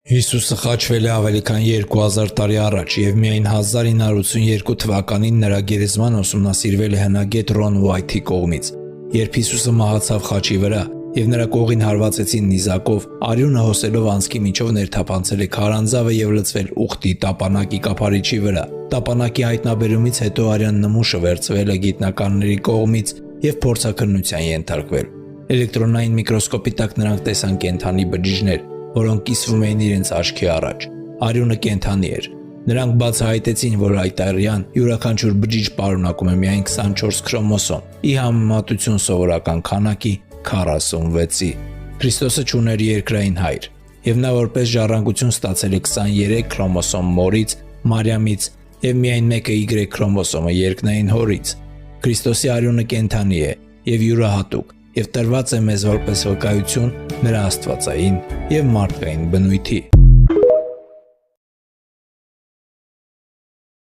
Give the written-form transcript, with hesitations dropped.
Հիսուսը խաչվել է ավելի քան 2000 տարի առաջ և միայն 1982 թվականին նրա գերեզմանը ուսումնասիրվել է հնագետ Ռոն Ուայթի կողմից։ Երբ Հիսուսը մահացավ խաչի վրա և նրա կողին հարվածեցին նիզակով, արյունը հոսելով անցքի միջով ներթափանցել է քարանձավը և լցվել ուխտի տապանակի կափարիչի վրա։ Տապանակի հայտնաբերումից հետո արյան նմուշը վերցվել է գիտնականների կողմից և փորձաքննության ենթարկվել։ Էլեկտրոնային միկրոսկոպի տակ նրանք տեսան կենդանի բջիջներ, որոնք կիսվում էին իրենց աչքի առաջ։ Արյունը կենդանի էր։ Նրանք բացահայտեցին, որ այդ արյան յուրաքանչյուր բջիջ պարունակում է միայն 24 քրոմոսոմ՝ ի համեմատություն սովորական քանակի 46-ի։ Քրիստոսը չուներ երկրային հայր, և նա որպես ժառանգություն ստացել է 23 քրոմոսոմ մորից՝ Մարիամից և միայն մեկը Y քրոմոսոմը երկնային հորից։ Քրիստոսի արյունը կենդանի է և յուրահատուկ և տրված է մեզ որպես վկայություն նրա աստվածային և մարդկային բնույթի։